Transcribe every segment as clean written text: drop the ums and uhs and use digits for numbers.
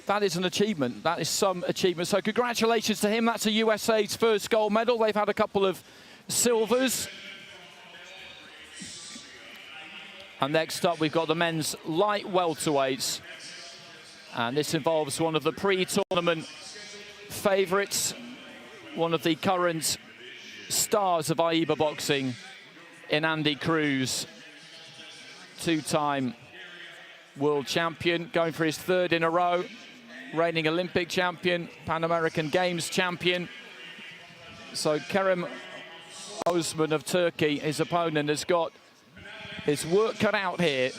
That is an achievement. That is some achievement. So congratulations to him. That's a USA's first gold medal. They've had a couple of silvers. And next up, we've got the men's light welterweights. And this involves one of the pre-tournament favourites, one of the current stars of AIBA boxing in Енді, Cruz, two-time world champion, going for his third in a row, reigning Olympic champion, Pan American Games champion. So Kerem Oezmen of Turkey, his opponent, has got his work cut out here.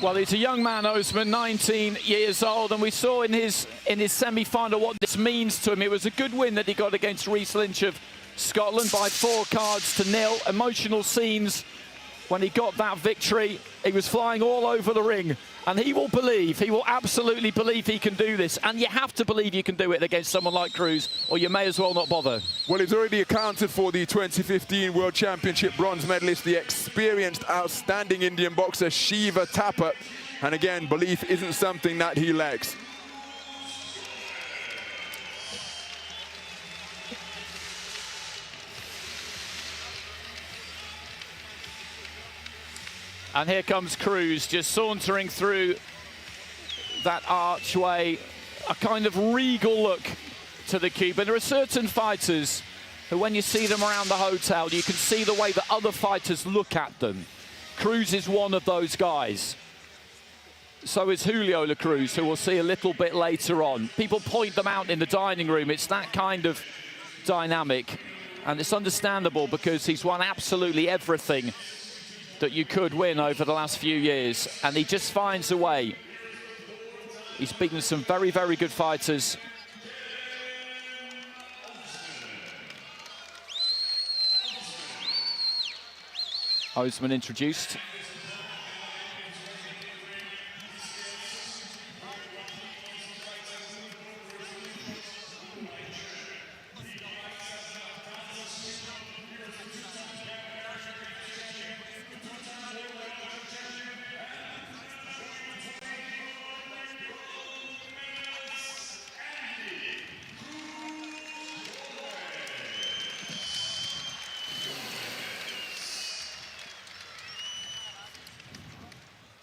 Well, he's a young man, Oezmen, 19 years old, and we saw in his semi-final what this means to him. It was a good win that he got against Rhys Lynch of Scotland by 4-0. Emotional scenes when he got that victory. He was flying all over the ring, and he will absolutely believe he can do this. And you have to believe you can do it against someone like Cruz, or you may as well not bother. Well, he's already accounted for the 2015 World Championship bronze medalist, the experienced, outstanding Indian boxer Shiva Thapa. And again, belief isn't something that he lacks. And here comes Cruz, just sauntering through that archway, a kind of regal look to the CUB. And there are certain fighters who, when you see them around the hotel, you can see the way that other fighters look at them. Cruz is one of those guys. So is Julio La Cruz, who we'll see a little bit later on. People point them out in the dining room. It's that kind of dynamic. And it's understandable because he's won absolutely everything that you could win over the last few years, and he just finds a way. He's beaten some very, very good fighters. Oezmen introduced.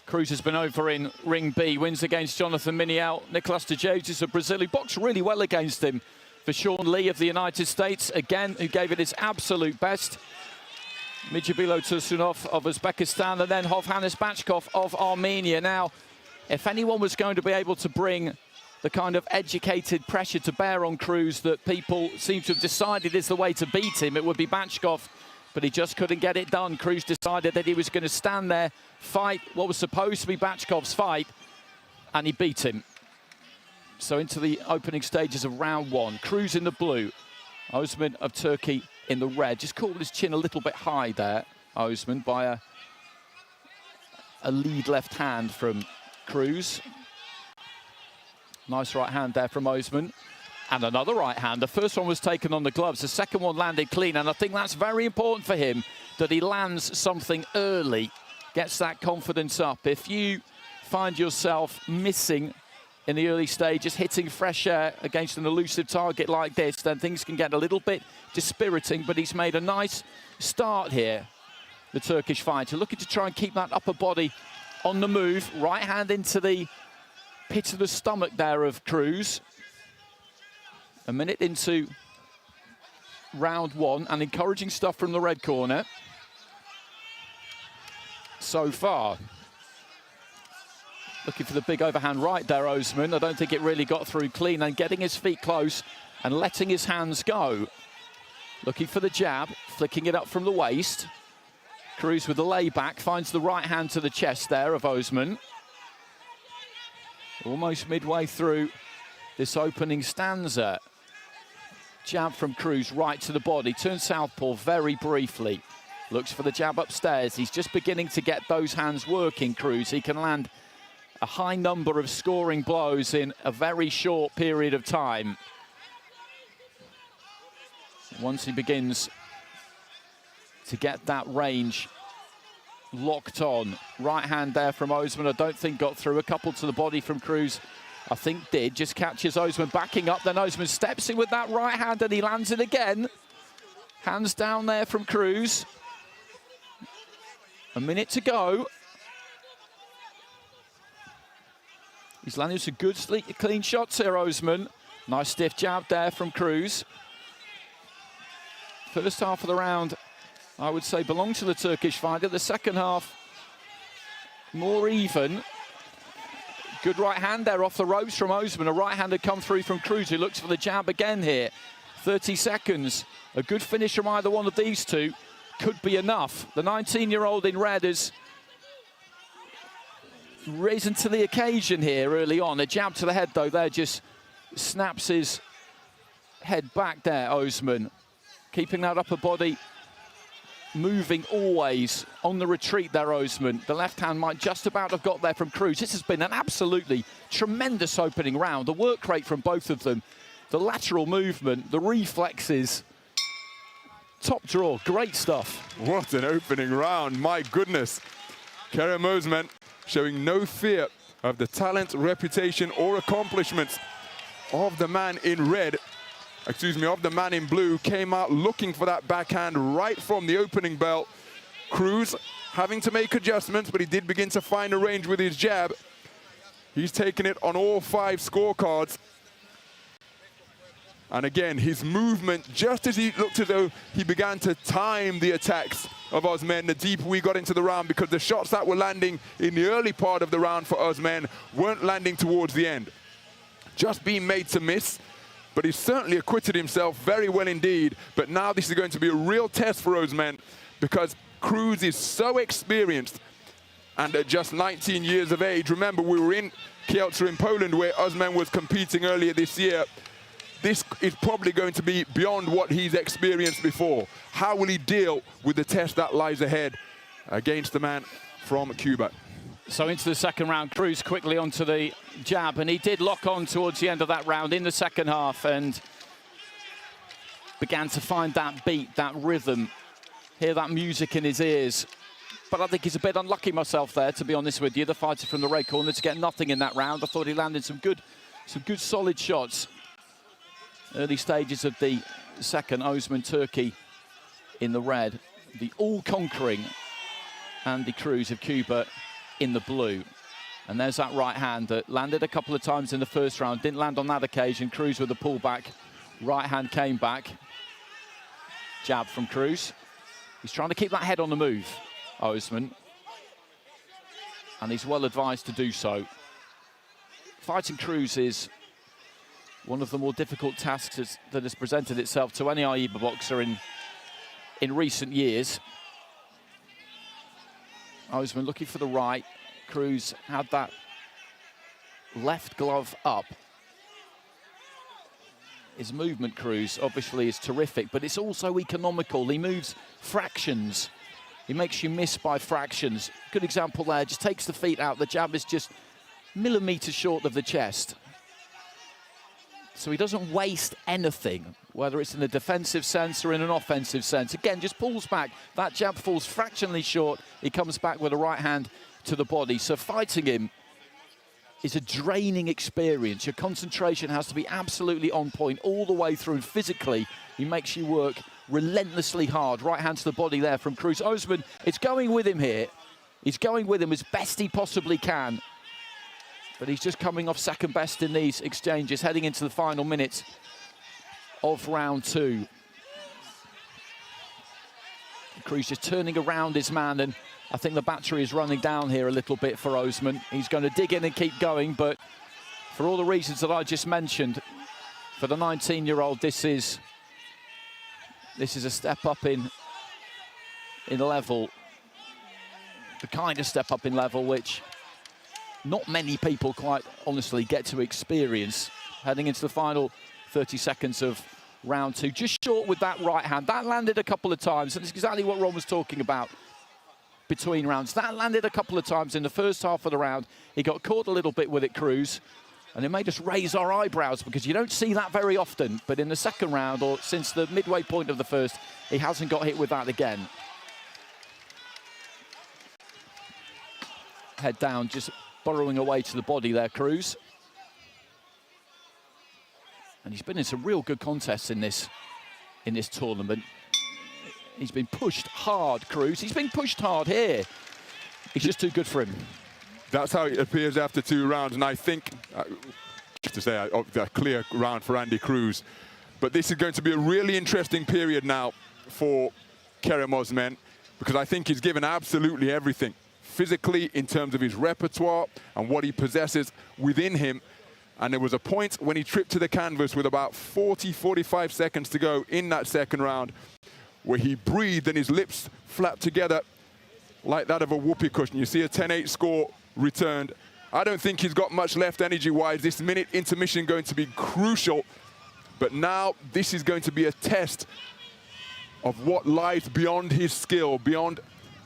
Cruz has been over in Ring B, wins against Jonathan Miniel. Nicolas de Jesus of Brazil, who boxed really well against him. For Sean Lee of the United States, again, who gave it his absolute best. Mijabilo Tursunov of Uzbekistan, and then Hovhannes Bachkov of Armenia. Now, if anyone was going to be able to bring the kind of educated pressure to bear on Cruz that people seem to have decided is the way to beat him, it would be Bachkov. But he just couldn't get it done. Cruz decided that he was going to stand there, fight what was supposed to be Bachkov's fight, and he beat him. So into the opening stages of round one. Cruz in the blue, Oezmen of Turkey in the red. Just caught his chin a little bit high there, Oezmen, by a lead left hand from Cruz. Nice right hand there from Oezmen. And another right hand. The first one was taken on the gloves. The second one landed clean. And I think that's very important for him, that he lands something early, gets that confidence up. If you find yourself missing in the early stages, hitting fresh air against an elusive target like this, then things can get a little bit dispiriting. But he's made a nice start here, the Turkish fighter, looking to try and keep that upper body on the move. Right hand into the pit of the stomach there of Cruz. A minute into round one, and encouraging stuff from the red corner so far. Looking for the big overhand right there, Oezmen. I don't think it really got through clean, and getting his feet close and letting his hands go. Looking for the jab, flicking it up from the waist. Cruz with the layback, finds the right hand to the chest there of Oezmen. Almost midway through this opening stanza. Jab from Cruz right to the body, turns southpaw very briefly. Looks for the jab upstairs. He's just beginning to get those hands working, Cruz. He can land a high number of scoring blows in a very short period of time. once he begins to get that range locked on. Right hand there from Oezmen, I don't think got through. A couple to the body from Cruz, I think did. Just catches Oezmen backing up, then Oezmen steps in with that right hand and he lands it again. Hands down there from Cruz. A minute to go. He's landing some good, sleek, clean shots here, Oezmen. Nice stiff jab there from Cruz. First half of the round, I would say, belonged to the Turkish fighter. The second half, more even. Good right hand there off the ropes from Oezmen. A right hand had come through from Cruz, who looks for the jab again here. 30 seconds. A good finish from either one of these two could be enough. The 19-year-old in red has risen to the occasion here early on. A jab to the head, though, there just snaps his head back there, Oezmen. Keeping that upper body moving always on the retreat there, Oezmen. The left hand might just about have got there from Cruz. This has been an absolutely tremendous opening round. The work rate from both of them, the lateral movement, the reflexes. Top draw, great stuff. What an opening round, my goodness. Kerem Oezmen showing no fear of the talent, reputation or accomplishments of the man in red. Excuse me, of the man in blue. Came out looking for that backhand right from the opening bell. Cruz having to make adjustments, but he did begin to find a range with his jab. He's taken it on all 5 scorecards. And again, his movement, just as he looked as though he began to time the attacks of Oezmen, the deeper we got into the round, because the shots that were landing in the early part of the round for Oezmen weren't landing towards the end. Just being made to miss, but he's certainly acquitted himself very well indeed. But now this is going to be a real test for Oezmen, because Cruz is so experienced, and at just 19 years of age. Remember, we were in Kielce in Poland where Oezmen was competing earlier this year. This is probably going to be beyond what he's experienced before. How will he deal with the test that lies ahead against the man from Cuba? So into the second round, Cruz quickly onto the jab, and he did lock on towards the end of that round in the second half and began to find that beat, that rhythm, hear that music in his ears. But I think he's a bit unlucky myself there, to be honest with you, the fighter from the red corner, to get nothing in that round. I thought he landed some good solid shots. Early stages of the second, Oezmen Turkey in the red, the all-conquering Andy Cruz of Cuba in the blue. And there's that right hand that landed a couple of times in the first round, didn't land on that occasion. Cruz with a pullback, right hand came back. Jab from Cruz. He's trying to keep that head on the move, Oezmen. And he's well advised to do so. Fighting Cruz is one of the more difficult tasks that has presented itself to any AIBA boxer in recent years. Oezmen looking for the right. Cruz had that left glove up. His movement, Cruz, obviously is terrific, but it's also economical. He moves fractions. He makes you miss by fractions. Good example there, just takes the feet out. The jab is just millimeters short of the chest. So he doesn't waste anything, whether it's in a defensive sense or in an offensive sense. Again, just pulls back. That jab falls fractionally short. He comes back with a right hand to the body. So fighting him is a draining experience. Your concentration has to be absolutely on point all the way through. Physically, he makes you work relentlessly hard. Right hand to the body there from Cruz. Oezmen, it's going with him here. He's going with him as best he possibly can. But he's just coming off second best in these exchanges, heading into the final minutes of round 2. Cruz just turning around his man, and I think the battery is running down here a little bit for Oezmen. He's going to dig in and keep going, but for all the reasons that I just mentioned, for the 19-year-old, this is a step up in level, the kind of step up in level which not many people quite honestly get to experience. Heading into the final 30 seconds of round 2, just short with that right hand. That landed a couple of times, and it's exactly what Ron was talking about between rounds. That landed a couple of times in the first half of the round. He got caught a little bit with it, Cruz, And it made us raise our eyebrows because you don't see that very often. But in the second round, or since the midway point of the first, he hasn't got hit with that again. Head down, just burrowing away to the body there, Cruz. And he's been in some real good contests in this tournament. He's been pushed hard, Cruz. He's been pushed hard here. He's just too good for him. That's how it appears after 2 rounds, and I think, just to say, a clear round for Andy Cruz. But this is going to be a really interesting period now for Kerem Oezmen, because I think he's given absolutely everything, physically, in terms of his repertoire and what he possesses within him. And there was a point when he tripped to the canvas with about 45 seconds to go in that second round, where he breathed and his lips flapped together like that of a whoopee cushion. You see a 10-8 score returned. I don't think he's got much left energy-wise. This minute intermission going to be crucial. But now this is going to be a test of what lies beyond his skill, beyond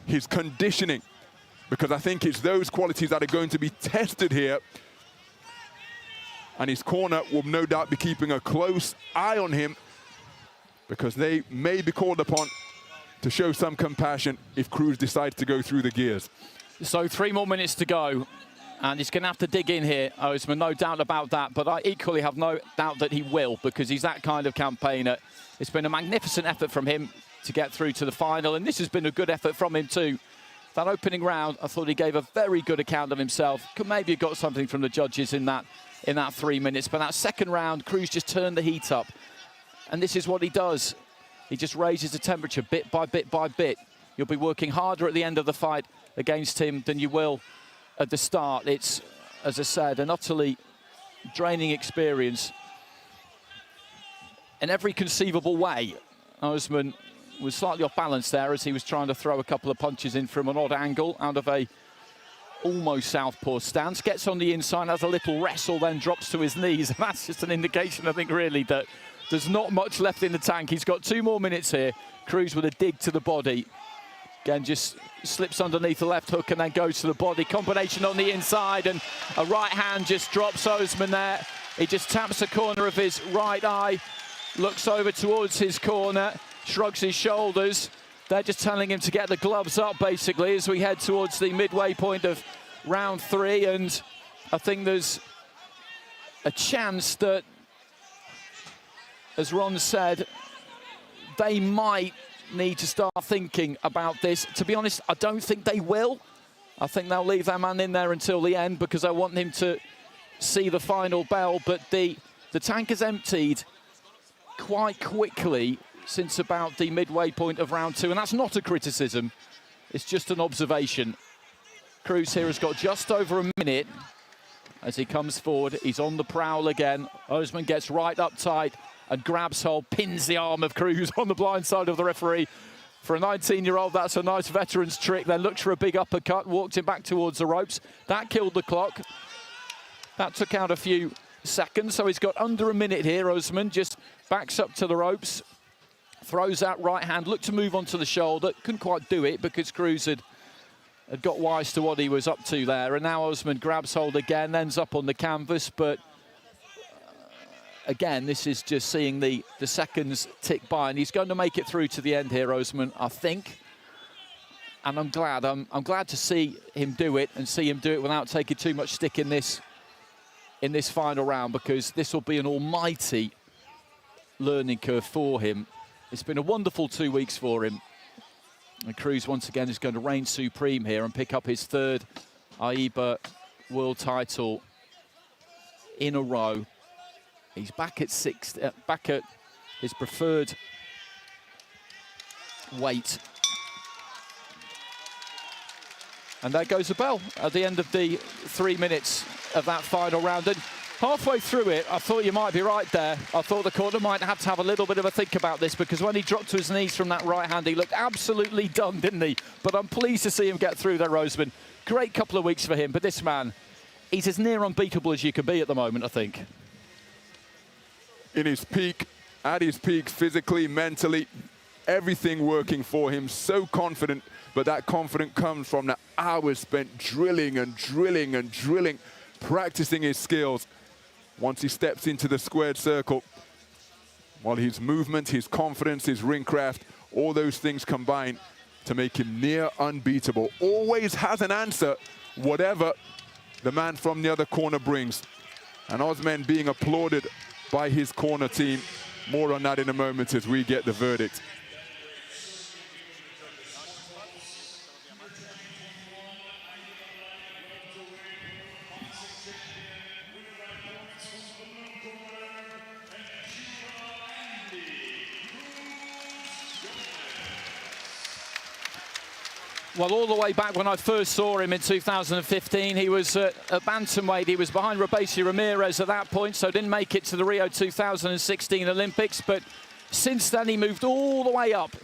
his conditioning. Because I think it's those qualities that are going to be tested here. And his corner will no doubt be keeping a close eye on him, because they may be called upon to show some compassion if Cruz decides to go through the gears. So 3 more minutes to go, and he's going to have to dig in here, Oezmen, no doubt about that. But I equally have no doubt that he will, because he's that kind of campaigner. It's been a magnificent effort from him to get through to the final, and this has been a good effort from him too. That opening round, I thought he gave a very good account of himself. Could maybe have got something from the judges in that 3 minutes. But that second round, Cruz just turned the heat up. And this is what he does. He just raises the temperature bit by bit by bit. You'll be working harder at the end of the fight against him than you will at the start. It's, as I said, an utterly draining experience in every conceivable way. Oezmen was slightly off balance there as he was trying to throw a couple of punches in from an odd angle out of a almost southpaw stance. Gets on the inside, has a little wrestle, then drops to his knees. And that's just an indication, I think, really, that there's not much left in the tank. He's got 2 more minutes here. Cruz with a dig to the body. Again, just slips underneath the left hook and then goes to the body. Combination on the inside, and a right hand just drops Oezmen there. He just taps the corner of his right eye, looks over towards his corner, shrugs his shoulders. They're just telling him to get the gloves up, basically, as we head towards the midway point of round 3. And I think there's a chance that, as Ron said, they might need to start thinking about this. To be honest, I don't think they will. I think they'll leave their man in there until the end, because I want him to see the final bell. But the tank has emptied quite quickly since about the midway point of round 2, and that's not a criticism, it's just an observation. Cruz here has got just over a minute as he comes forward. He's on the prowl again. Oezmen gets right up tight and grabs hold, pins the arm of Cruz on the blind side of the referee. For a 19-year-old, that's a nice veteran's trick. Then looks for a big uppercut, walked him back towards the ropes. That killed the clock. That took out a few seconds, so he's got under a minute here. Oezmen just backs up to the ropes, throws that right hand, looked to move onto the shoulder, couldn't quite do it because Cruz had got wise to what he was up to there. And now Oezmen grabs hold again, ends up on the canvas, but again, this is just seeing the seconds tick by, and he's going to make it through to the end here, Oezmen, I think. And I'm glad. I'm glad to see him do it, and see him do it without taking too much stick in this final round, because this will be an almighty learning curve for him. It's been a wonderful 2 weeks for him. And Cruz, once again, is going to reign supreme here and pick up his 3rd AIBA world title in a row. He's back at back at his preferred weight. And there goes the bell at the end of the 3 minutes of that final round. And halfway through it, I thought you might be right there. I thought the corner might have to have a little bit of a think about this, because when he dropped to his knees from that right hand, he looked absolutely done, didn't he? But I'm pleased to see him get through there, Oezmen. Great couple of weeks for him, but this man, he's as near unbeatable as you can be at the moment, I think. In his peak, at his peak, physically, mentally, everything working for him, so confident, but that confidence comes from the hours spent drilling and drilling and drilling, practicing his skills. once he steps into the squared circle. Well, his movement, his confidence, his ring craft, all those things combine to make him near unbeatable. Always has an answer, whatever the man from the other corner brings. And Oezmen being applauded by his corner team. More on that in a moment as we get the verdict. Well, all the way back when I first saw him in 2015, he was at bantamweight. He was behind Robesi Ramirez at that point, so didn't make it to the Rio 2016 Olympics. But since then, he moved all the way up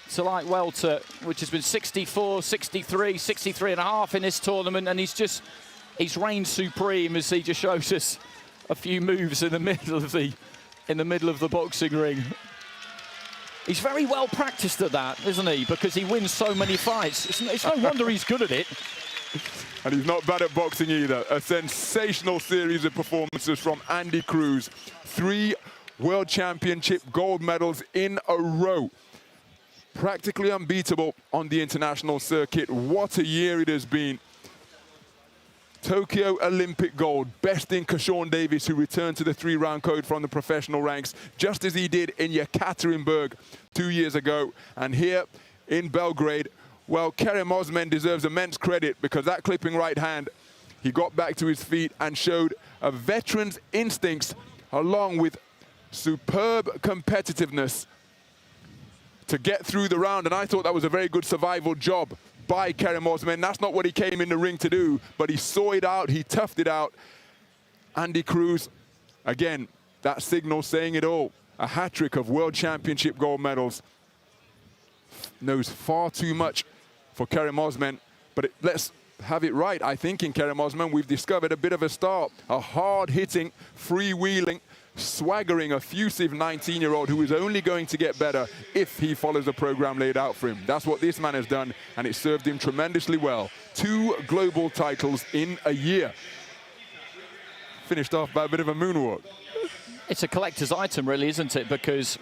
to light welter, which has been 64, 63, 63 and a half in this tournament. And he's reigned supreme as he just shows us a few moves in the middle of the boxing ring. He's very well practiced at that, isn't he? Because he wins so many fights. It's no wonder he's good at it. And he's not bad at boxing either. A sensational series of performances from Andy Cruz. 3 World Championship gold medals in a row. Practically unbeatable on the international circuit. What a year it has been. Tokyo Olympic gold, besting Sean Davis, who returned to the 3-round code from the professional ranks, just as he did in Yekaterinburg 2 years ago. And here in Belgrade, well, Kerem Oezmen deserves immense credit because that clipping right hand, he got back to his feet and showed a veteran's instincts along with superb competitiveness to get through the round. And I thought that was a very good survival job by Kerem Oezmen. That's not what he came in the ring to do, but he saw it out, he toughed it out. Andy Cruz, again, that signal saying it all. A hat-trick of World Championship gold medals. Knows far too much for Kerem Oezmen, but let's have it right. I think in Kerem Oezmen, we've discovered a bit of a star. A hard-hitting, freewheeling, swaggering, effusive 19-year-old who is only going to get better if he follows the program laid out for him. That's what this man has done, and it served him tremendously well. 2 global titles in a year. Finished off by a bit of a moonwalk. It's a collector's item, really, isn't it? Because